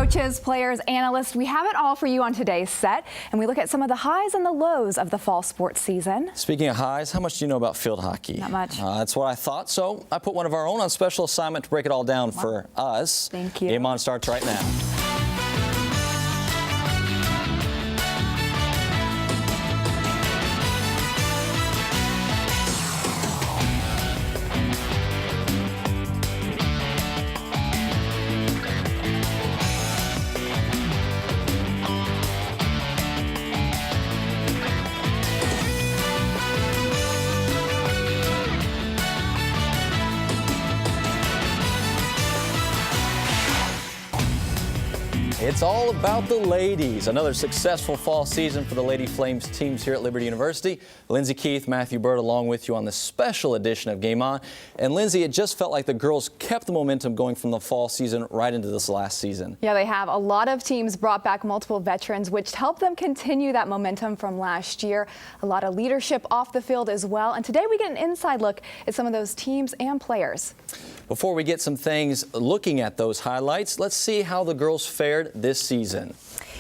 Coaches, players, analysts, we have it all for you on today's set, and we look at some of the highs and the lows of the fall sports season. Speaking of highs, how much do you know about field hockey? Not much. That's what I thought, so I put one of our own on special assignment to break it all down for us. Thank you. Game on starts right now. It's all about the ladies. Another successful fall season for the Lady Flames teams here at Liberty University. Lindsay Keith, Matthew Bird along with you on this special edition of Game On. And Lindsay, it just felt like the girls kept the momentum going from the fall season right into this last season. Yeah, they have. A lot of teams brought back multiple veterans, which helped them continue that momentum from last year. A lot of leadership off the field as well. And today we get an inside look at some of those teams and players. Before we get some things looking at those highlights, let's see how the girls fared this season.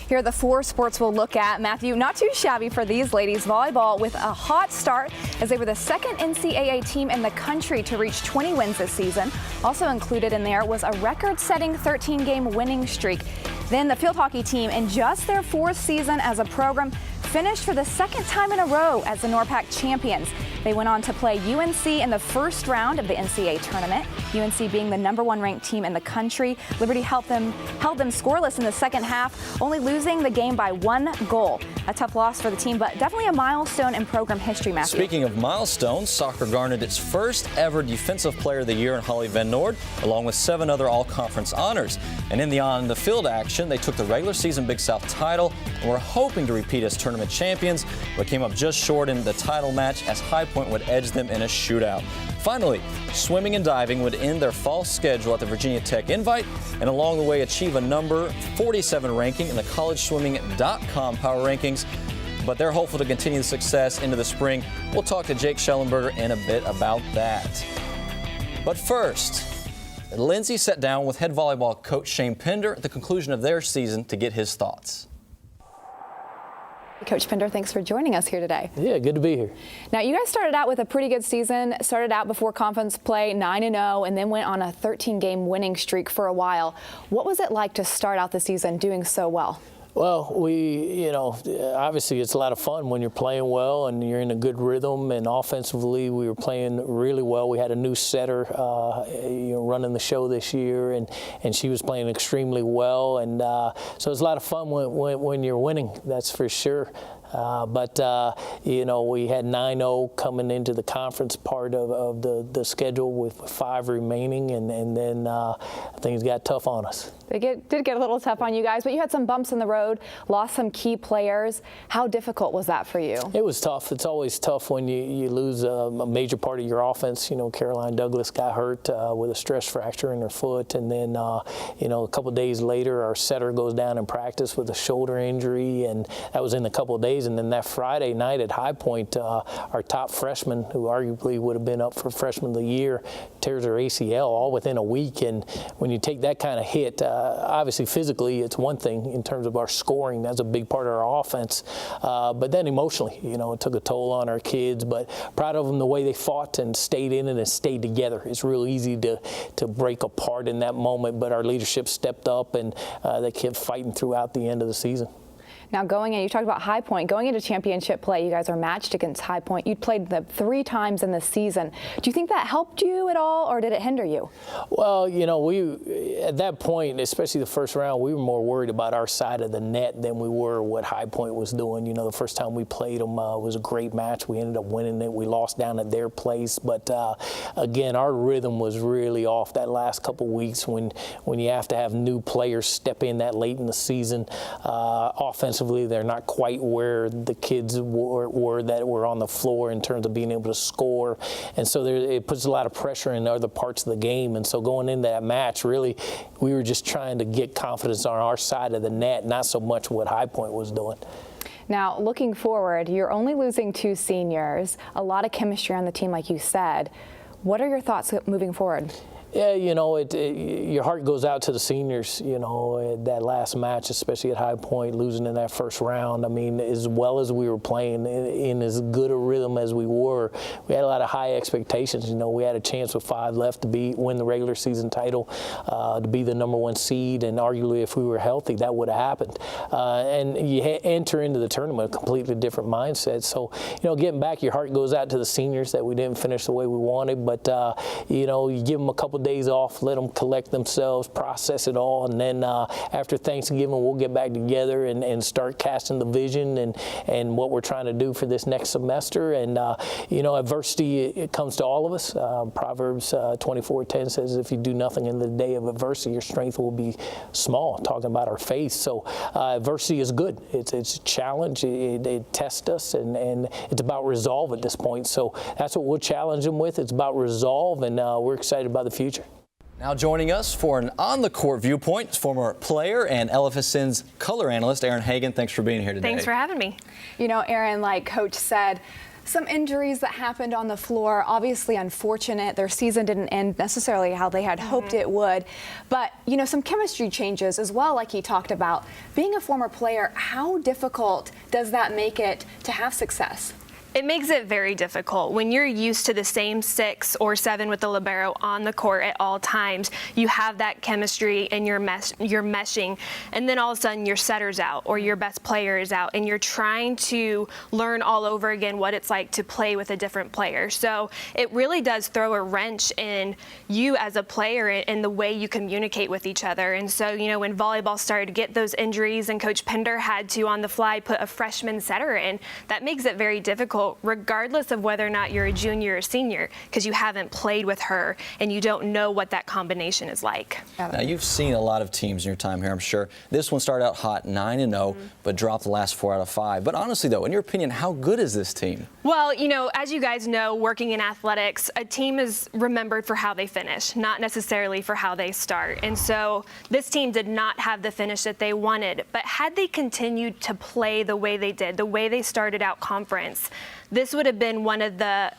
Here are the four sports we'll look at. Matthew, not too shabby for these ladies. Volleyball with a hot start as they were the second NCAA team in the country to reach 20 wins this season. Also included in there was a record-setting 13-game winning streak. Then the field hockey team, in just their fourth season as a program, finished for the second time in a row as the NORPAC champions. They went on to play UNC in the first round of the NCAA tournament. UNC being the #1 ranked team in the country. Liberty held them scoreless in the second half, only losing the game by 1 goal. A tough loss for the team, but definitely a milestone in program history, Matthew. Speaking of milestones, soccer garnered its first ever Defensive Player of the Year in Holly Van Noord, along with 7 other all-conference honors. And in the on-the-field action, they took the regular season Big South title and were hoping to repeat as tournament champions, but came up just short in the title match as High Point would edge them in a shootout. Finally, swimming and diving would end their fall schedule at the Virginia Tech Invite and along the way achieve a number 47 ranking in the collegeswimming.com power rankings. But they're hopeful to continue the success into the spring. We'll talk to Jake Schellenberger in a bit about that. But first, Lindsay sat down with head volleyball coach Shane Pender at the conclusion of their season to get his thoughts. Coach Pender, thanks for joining us here today. Yeah, good to be here. Now, you guys started out with a pretty good season, started out before conference play 9-0, and then went on a 13-game winning streak for a while. What was it like to start out the season doing so well? Well, obviously it's a lot of fun when you're playing well and you're in a good rhythm, and offensively we were playing really well. We had a new setter running the show this year, and she was playing extremely well, and so it's a lot of fun when you're winning, that's for sure. But we had 9-0 coming into the conference part of the schedule with 5 remaining, and then things got tough on us. They did get a little tough on you guys, but you had some bumps in the road, lost some key players. How difficult was that for you? It was tough. It's always tough when you lose a major part of your offense. Caroline Douglas got hurt with a stress fracture in her foot, and then a couple of days later our setter goes down in practice with a shoulder injury, and that was in a couple of days. And then that Friday night at High Point, our top freshman, who arguably would have been up for Freshman of the Year, tears her ACL all within a week. And when you take that kind of hit, obviously physically it's one thing in terms of our scoring. That's a big part of our offense. But then emotionally, it took a toll on our kids. But proud of them the way they fought and stayed in it and stayed together. It's real easy to break apart in that moment, but our leadership stepped up, and they kept fighting throughout the end of the season. Now, you talked about High Point. Going into championship play, you guys are matched against High Point. You played them 3 times in the season. Do you think that helped you at all, or did it hinder you? Well, we at that point, especially the first round, we were more worried about our side of the net than we were what High Point was doing. The first time we played them was a great match. We ended up winning it. We lost down at their place. But, again, our rhythm was really off that last couple weeks when you have to have new players step in that late in the season. Offensively, they're not quite where the kids were that were on the floor in terms of being able to score, and so it puts a lot of pressure in other parts of the game. And so going into that match, really, we were just trying to get confidence on our side of the net, not so much what High Point was doing. Now, looking forward, you're only losing 2 seniors, a lot of chemistry on the team, like you said. What are your thoughts moving forward? Yeah, you know, your heart goes out to the seniors, you know, that last match, especially at High Point, losing in that first round. I mean, as well as we were playing, in as good a rhythm as we were, we had a lot of high expectations. You know, we had a chance with 5 left to win the regular season title, to be the #1 seed, and arguably if we were healthy, that would have happened. And you enter into the tournament a completely different mindset. So, you know, getting back, your heart goes out to the seniors that we didn't finish the way we wanted, but, you know, you give them a couple days off, let them collect themselves, process it all, and then after Thanksgiving we'll get back together and start casting the vision and what we're trying to do for this next semester. And you know, adversity, it comes to all of us. Proverbs 24:10 says, if you do nothing in the day of adversity, your strength will be small, talking about our faith. So adversity is good. It's a challenge. It tests us, and it's about resolve at this point. So that's what we'll challenge them with. It's about resolve, and we're excited about the future. Now joining us for an on-the-court viewpoint is former player and LFSN's color analyst, Aaron Hagan. Thanks for being here today. Thanks for having me. You know, Aaron, like Coach said, some injuries that happened on the floor, obviously unfortunate. Their season didn't end necessarily how they had hoped it would. But, you know, some chemistry changes as well, like he talked about. Being a former player, how difficult does that make it to have success? It makes it very difficult. When you're used to the same 6 or 7 with the libero on the court at all times, you have that chemistry and you're meshing, and then all of a sudden your setter's out or your best player is out, and you're trying to learn all over again what it's like to play with a different player. So it really does throw a wrench in you as a player and the way you communicate with each other. And so, you know, when volleyball started to get those injuries and Coach Pender had to, on the fly, put a freshman setter in, that makes it very difficult, regardless of whether or not you're a junior or senior, because you haven't played with her and you don't know what that combination is like. Now, you've seen a lot of teams in your time here, I'm sure. This one started out hot, 9-0, but dropped the last 4 out of 5. But honestly, though, in your opinion, how good is this team? Well, you know, as you guys know, working in athletics, a team is remembered for how they finish, not necessarily for how they start. And so this team did not have the finish that they wanted. But had they continued to play the way they did, the way they started out conference, this would have been one of the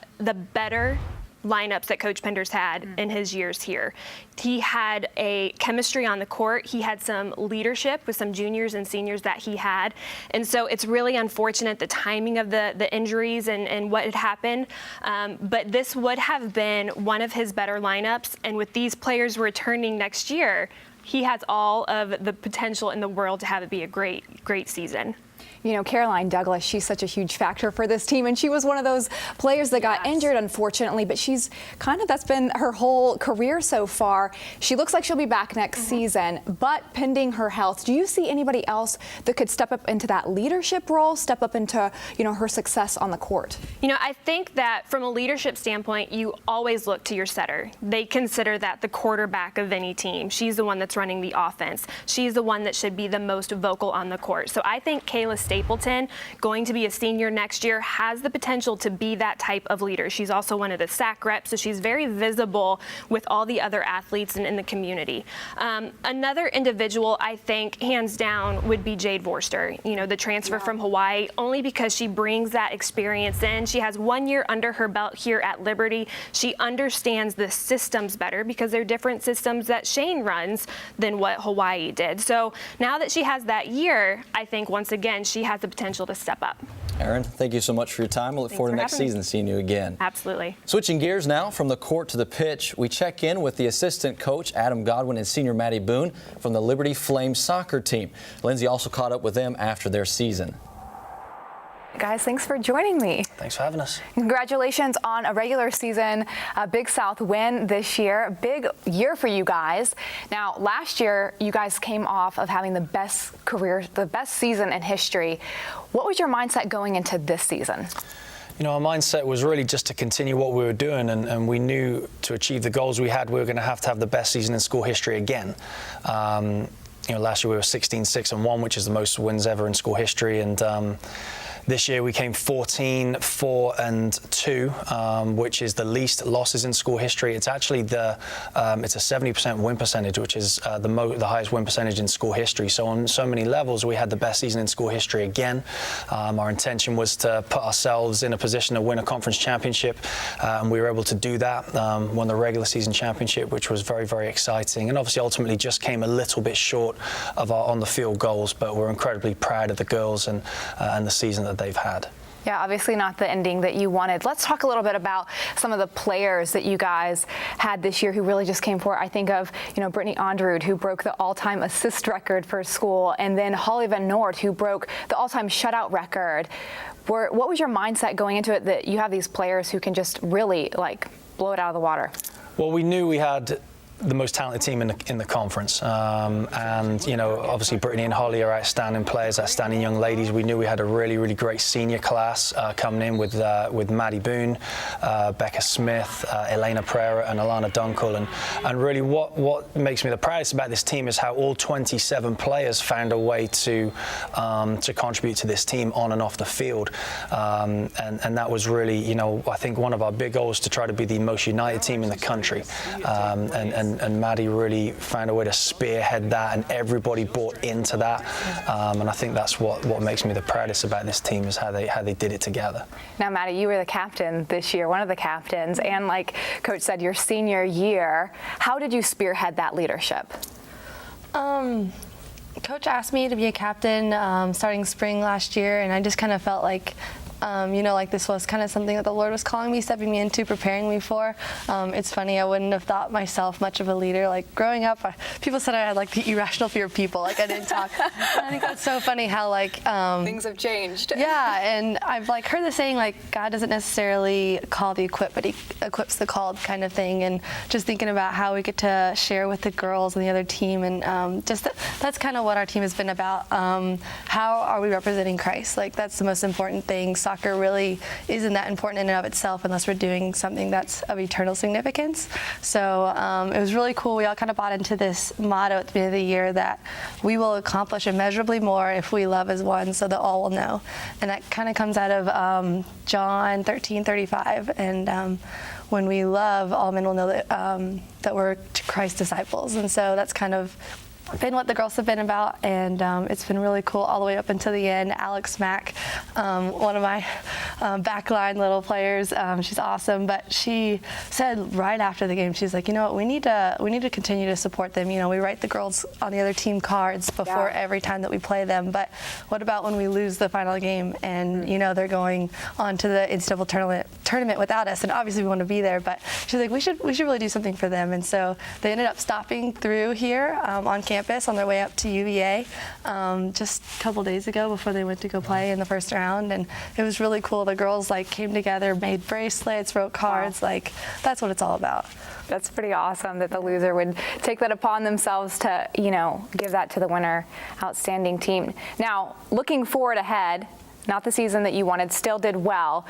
better lineups that Coach Pender's had in his years here. He had a chemistry on the court. He had some leadership with some juniors and seniors that he had. And so it's really unfortunate, the timing of the injuries and what had happened. But this would have been one of his better lineups. And with these players returning next year, he has all of the potential in the world to have it be a great, great season. You know, Caroline Douglas, she's such a huge factor for this team, and she was one of those players that got injured, unfortunately, but she's that's been her whole career so far. She looks like she'll be back next season, but pending her health, do you see anybody else that could step up into that leadership role, step up into, you know, her success on the court? You know, I think that from a leadership standpoint, you always look to your setter. They consider that the quarterback of any team. She's the one that's running the offense. She's the one that should be the most vocal on the court. So I think Kayla Stapleton, going to be a senior next year, has the potential to be that type of leader. She's also one of the SAC reps, so she's very visible with all the other athletes and in the community. Another individual, I think, hands down, would be Jade Vorster, you know, the transfer from Hawaii, only because she brings that experience in. She has 1 year under her belt here at Liberty. She understands the systems better because they're different systems that Shane runs than what Hawaii did. So now that she has that year, I think once again, she has the potential to step up. Aaron, thank you so much for your time. We'll look forward to next season seeing you again. Absolutely. Switching gears now from the court to the pitch, we check in with the assistant coach, Adam Godwin, and senior Maddie Boone from the Liberty Flames soccer team. Lindsay also caught up with them after their season. Guys, thanks for joining me. Thanks for having us. Congratulations on a regular season Big South win this year. Big year for you guys. Now, last year, you guys came off of having the best season in history. What was your mindset going into this season? You know, our mindset was really just to continue what we were doing, and we knew to achieve the goals we had, we were going to have the best season in school history again. You know, last year we were 16-6-1, which is the most wins ever in school history, and This year we came 14-4-2, which is the least losses in school history. It's actually it's a 70% win percentage, which is the highest win percentage in school history. So on so many levels, we had the best season in school history again. Our intention was to put ourselves in a position to win a conference championship, and we were able to do that. Won the regular season championship, which was very, very exciting, and obviously ultimately just came a little bit short of our on-the-field goals, but we're incredibly proud of the girls and the season that they've had. Yeah, obviously not the ending that you wanted. Let's talk a little bit about some of the players that you guys had this year who really just came forward. I think of, Brittany Onderud, who broke the all-time assist record for school, and then Holly Van Noord, who broke the all-time shutout record. What was your mindset going into it that you have these players who can just really, blow it out of the water? Well, we knew we had the most talented team in the conference, and obviously Brittany and Holly are outstanding players, outstanding young ladies. We knew we had a really, really great senior class coming in with Maddie Boone, Becca Smith, Elena Pereira, and Alana Dunkel. And really, what makes me the proudest about this team is how all 27 players found a way to contribute to this team on and off the field, and that was really, I think one of our big goals to try to be the most united team in the country, and Maddie really found a way to spearhead that, and everybody bought into that. And I think that's what makes me the proudest about this team, is how they did it together. Now, Maddie, you were the captain this year, one of the captains, and like Coach said, your senior year. How did you spearhead that leadership? Coach asked me to be a captain starting spring last year, and I just kind of felt like this was kind of something that the Lord was calling me, stepping me into, preparing me for. It's funny, I wouldn't have thought myself much of a leader. Growing up, people said I had the irrational fear of people, I didn't talk. I think that's so funny how things have changed. Yeah, and I've heard the saying God doesn't necessarily call the equipped, but He equips the called, kind of thing. And just thinking about how we get to share with the girls and the other team, and that's kind of what our team has been about. How are we representing Christ? That's the most important thing. Soccer really isn't that important in and of itself unless we're doing something that's of eternal significance. So it was really cool. We all kind of bought into this motto at the beginning of the year that we will accomplish immeasurably more if we love as one, so that all will know. And that kind of comes out of John 13:35. And when we love, all men will know that we're Christ's disciples. And so that's kind of been what the girls have been about, and it's been really cool all the way up until the end. Alex Mack, one of my backline little players, she's awesome, but she said right after the game, she's like, we need to continue to support them. We write the girls on the other team cards before every time that we play them, but what about when we lose the final game and they're going on to the NCAA tournament without us, and obviously we want to be there, but she's like, we should really do something for them. And so they ended up stopping through here on campus on their way up to UVA just a couple days ago before they went to go play in the first round, and it was really cool. The girls came together, made bracelets, wrote cards. That's what it's all about. That's pretty awesome that the loser would take that upon themselves to give that to the winner. Outstanding team. Now, looking forward ahead, not the season that you wanted, still did well.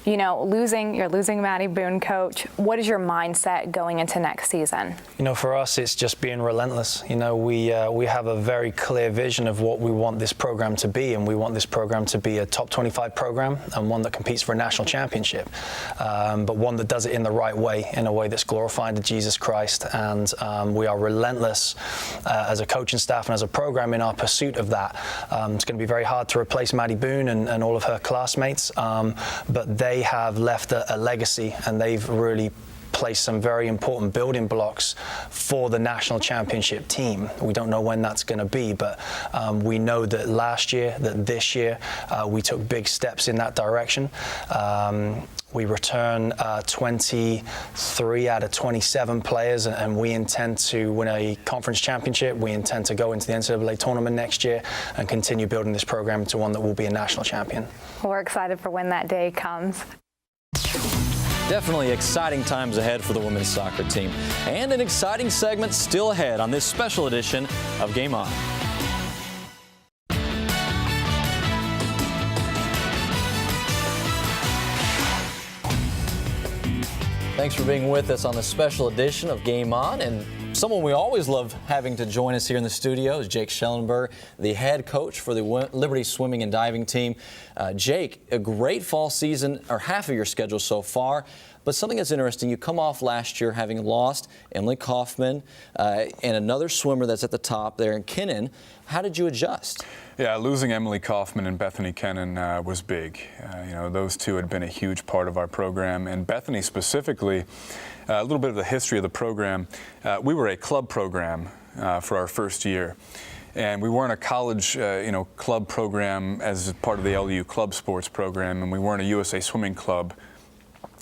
You're losing Maddie Boone, Coach. What is your mindset going into next season? For us, it's just being relentless. We have a very clear vision of what we want this program to be, and we want this program to be a top 25 program and one that competes for a national championship, but one that does it in the right way, in a way that's glorifying to Jesus Christ. And we are relentless as a coaching staff and as a program in our pursuit of that. It's going to be very hard to replace Maddie Boone and all of her classmates, but they have left a legacy, and they've really placed some very important building blocks for the national championship team. We don't know when that's going to be, but we know that this year, we took big steps in that direction. We return 23 out of 27 players, and we intend to win a conference championship. We intend to go into the NCAA tournament next year and continue building this program into one that will be a national champion. We're excited for when that day comes. Definitely exciting times ahead for the women's soccer team, and an exciting segment still ahead on this special edition of Game On. Thanks for being with us on this special edition of Game On, and Someone we always love having to join us here in the studio is Jake Schellenberg, the head coach for the Liberty swimming and diving team. Jake, a great fall season, or half of your schedule so far. But something that's interesting, you come off last year having lost Emily Kaufman and another swimmer that's at the top there in Kennan. How did you adjust? Yeah, losing Emily Kaufman and Bethany Kennan was big. Those two had been a huge part of our program, and Bethany specifically, a little bit of the history of the program. We were a club program for our first year. And we weren't a college, club program as part of the LU club sports program, and we weren't a USA Swimming Club.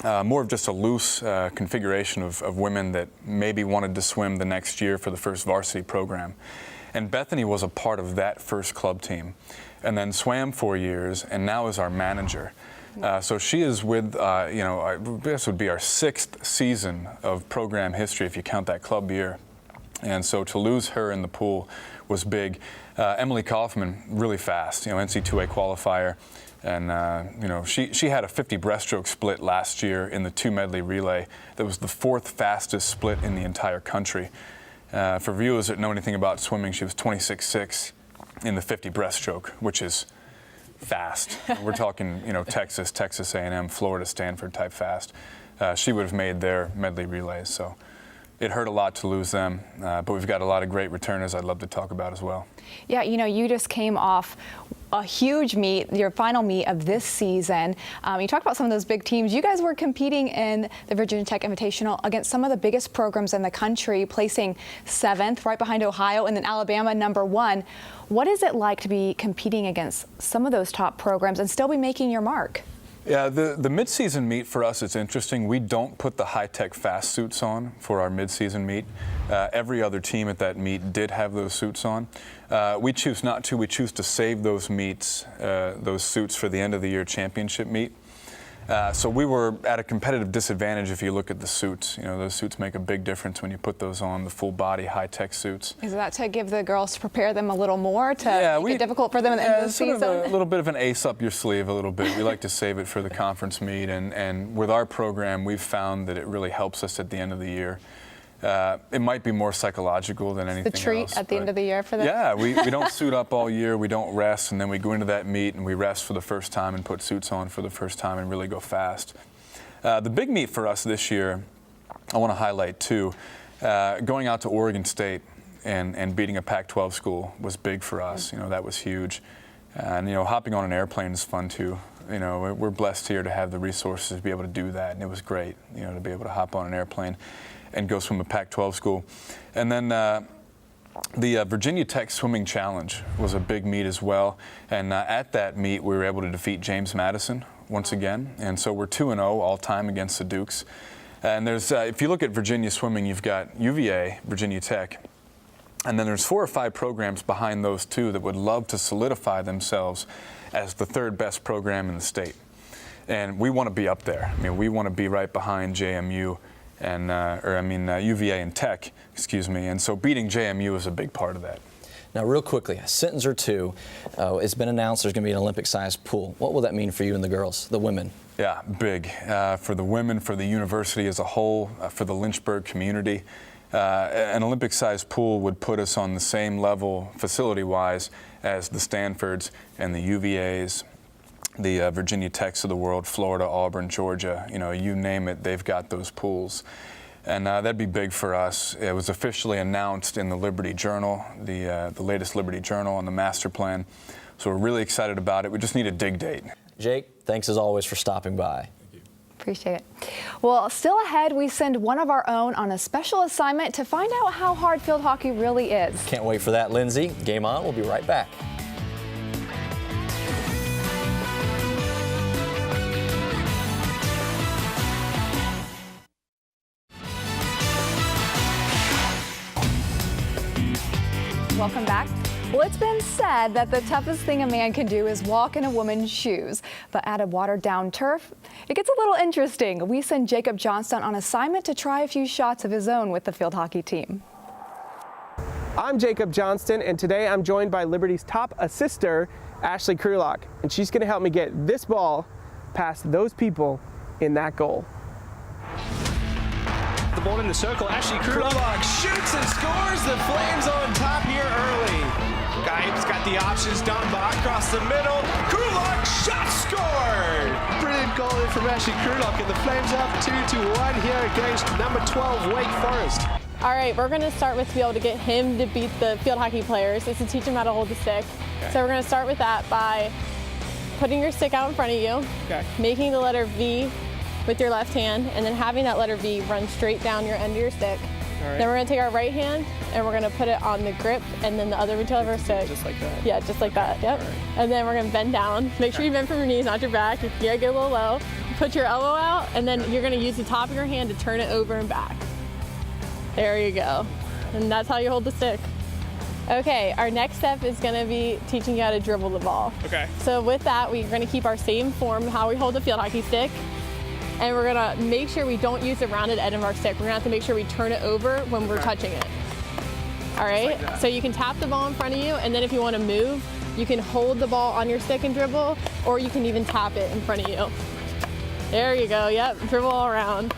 More of just a loose configuration of women that maybe wanted to swim the next year for the first varsity program. And Bethany was a part of that first club team, and then swam 4 years, and now is our manager. So she is with, this would be our 6th season of program history if you count that club year. And so to lose her in the pool was big. Emily Kaufman, really fast, NC2A qualifier. And, she had a 50 breaststroke split last year in the 2 medley relay. That was the 4th fastest split in the entire country. For viewers that know anything about swimming, she was 26.6 in the 50 breaststroke, which is fast. We're talking, Texas A&M, Florida, Stanford type fast. She would have made their medley relays. So it hurt a lot to lose them, but we've got a lot of great returners I'd love to talk about as well. Yeah, you just came off a huge meet, your final meet of this season. You talked about some of those big teams. You guys were competing in the Virginia Tech Invitational against some of the biggest programs in the country, placing 7th, right behind Ohio, and then Alabama #1. What is it like to be competing against some of those top programs and still be making your mark? Yeah, the mid-season meet for us is interesting. We don't put the high-tech fast suits on for our mid-season meet. Every other team at that meet did have those suits on. We choose not to. We choose to save those meets, those suits for the end of the year championship meet. So we were at a competitive disadvantage if you look at the suits. Those suits make a big difference when you put those on, the full body high-tech suits. Is that to give the girls to prepare them a little more, to make it difficult for them at the end of the season? A little bit of an ace up your sleeve a little bit. We like to save it for the conference meet, and with our program, we've found that it really helps us at the end of the year. It might be more psychological than anything else. The treat at the end of the year for them? Yeah, we don't suit up all year, we don't rest, and then we go into that meet and we rest for the first time and put suits on for the first time and really go fast. The big meet for us this year, I want to highlight too, going out to Oregon State and beating a Pac-12 school was big for us. That was huge. And hopping on an airplane is fun too. We're blessed here to have the resources to be able to do that, and it was great, to be able to hop on an airplane and go swim a Pac-12 school. And then the Virginia Tech Swimming Challenge was a big meet as well. And at that meet, we were able to defeat James Madison once again. And so we're 2-0 all time against the Dukes. And there's, if you look at Virginia swimming, you've got UVA, Virginia Tech, and then there's 4 or 5 programs behind those two that would love to solidify themselves as the 3rd best program in the state. And we want to be up there. We want to be right behind JMU and UVA and Tech, and so beating JMU is a big part of that. Now, real quickly, a sentence or two. It's been announced there's going to be an Olympic-sized pool. What will that mean for you and the girls, the women? Yeah, big. For the women, for the university as a whole, for the Lynchburg community. An Olympic-sized pool would put us on the same level, facility-wise, as the Stanfords and the UVAs, the Virginia Techs of the world, Florida, Auburn, Georgia, you name it, they've got those pools. And that'd be big for us. It was officially announced in the Liberty Journal, the latest Liberty Journal on the master plan. So we're really excited about it. We just need a dig date. Jake, thanks as always for stopping by. Appreciate it. Well, still ahead, we send one of our own on a special assignment to find out how hard field hockey really is. Can't wait for that, Lindsay. Game on. We'll be right back. Welcome back. Well, it's been said that the toughest thing a man can do is walk in a woman's shoes. But at a watered-down turf, it gets a little interesting. We send Jacob Johnston on assignment to try a few shots of his own with the field hockey team. I'm Jacob Johnston, and today I'm joined by Liberty's top assister, Ashley Krulak, and she's going to help me get this ball past those people in that goal. The ball in the circle. Ashley Krulak shoots and scores. The Flames on top here early. Geib's got the options. Dunbar across the middle. Krulak shot scored. Brilliant goal in from Ashley Krulak, and the Flames up 2-1 here against number 12 Wake Forest. All right, we're going to start with to be able to get him to beat the field hockey players is to teach him how to hold the stick. Okay. So we're going to start with that by putting your stick out in front of you, making the letter V with your left hand, and then having that letter V run straight down your end of your stick. Right. Then we're going to take our right hand and we're going to put it on the grip and then the other retail of our stick. Just like that? Yeah, just like that, yep. Right. And then we're going to bend down. Make sure you bend from your knees, not your back. You gotta get a little low. Put your elbow out, and then you're going to use the top of your hand to turn it over and back. There you go. And that's how you hold the stick. Okay, our next step is going to be teaching you how to dribble the ball. Okay. So with that, we're going to keep our same form, how we hold the field hockey stick, and we're going to make sure we don't use the rounded end of our stick. We're going to have to make sure we turn it over when we're touching it. All right, like so you can tap the ball in front of you, and then if you want to move, you can hold the ball on your stick and dribble, or you can even tap it in front of you. There you go, yep, dribble all around.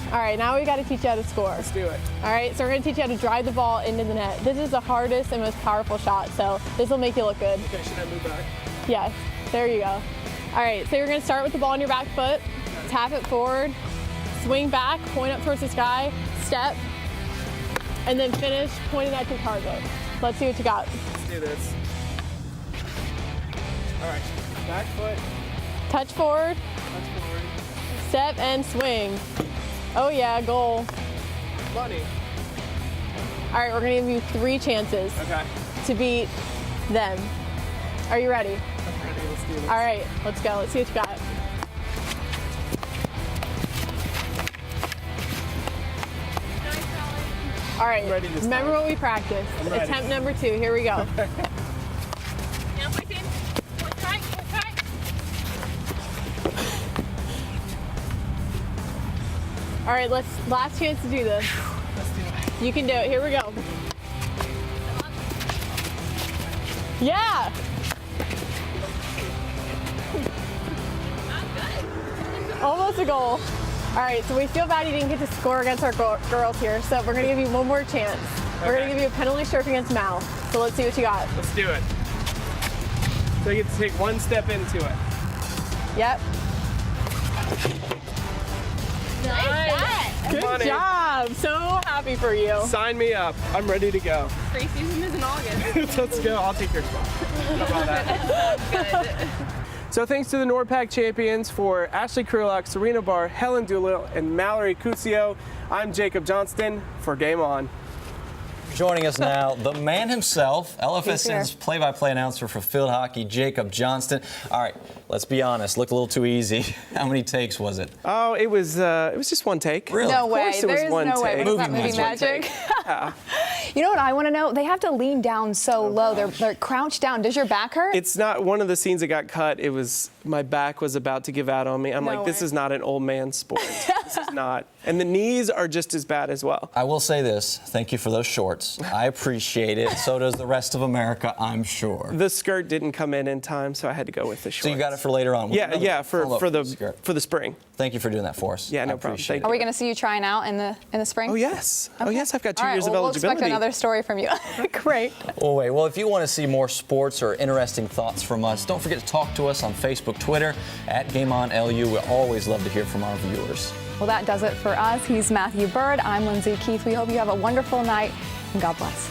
All right, now we got to teach you how to score. Let's do it. All right, so we're going to teach you how to drive the ball into the net. This is the hardest and most powerful shot, so this will make you look good. Okay, should I move back? Yes, there you go. All right, so you're going to start with the ball on your back foot, tap it forward, swing back, point up towards the sky, step, and then finish pointing at your target. Let's see what you got. Let's do this. All right, back foot. Touch forward. Touch forward. Step and swing. Oh yeah, goal. Money. All right, we're gonna give you 3 chances to beat them. Are you ready? I'm ready, let's do this. All right, let's go. Let's see what you got. All right, remember what we practiced. Attempt number 2, here we go. All right, last chance to do this. Let's do it. You can do it. Here we go. Yeah. Almost a goal. All right, so we feel bad you didn't get to score against our girls here, so we're going to give you one more chance. We're going to give you a penalty stroke against Mal. So let's see what you got. Let's do it. So you get to take one step into it. Yep. Nice. Good job. So happy for you. Sign me up. I'm ready to go. Preseason is in August. Let's go. I'll take your spot. How about that? Good. So thanks to the NORPAC champions for Ashley Krulak, Serena Barr, Helen Doolittle, and Mallory Cusio. I'm Jacob Johnston for Game On. Joining us now, the man himself, LFSN's play-by-play announcer for field hockey, Jacob Johnston. All right, let's be honest. Looked a little too easy. How many takes was it? Oh, it was just one take. Really? No way. Of course it was one no take. way. What is that, movie magic? Yeah. You know what I want to know? They have to lean down so low. They're crouched down. Does your back hurt? It's not one of the scenes that got cut. It was my back was about to give out on me. I'm like, this is not an old man sport. This is not. And the knees are just as bad as well. I will say this. Thank you for those shorts. I appreciate it. So does the rest of America, I'm sure. The skirt didn't come in time, so I had to go with the shorts. So you got it for later on? Yeah, for the spring. Thank you for doing that for us. Yeah, no problem. Thank you. Are we going to see you trying out in the spring? Oh yes. Okay. Oh yes, I've got 2 years of We'll eligibility. expect another story from you. Great. Oh, wait. Well, if you want to see more sports or interesting thoughts from us, don't forget to talk to us on Facebook, Twitter, @GameOnLU. We always love to hear from our viewers. Well, that does it for us. He's Matthew Bird. I'm Lindsay Keith. We hope you have a wonderful night, and God bless.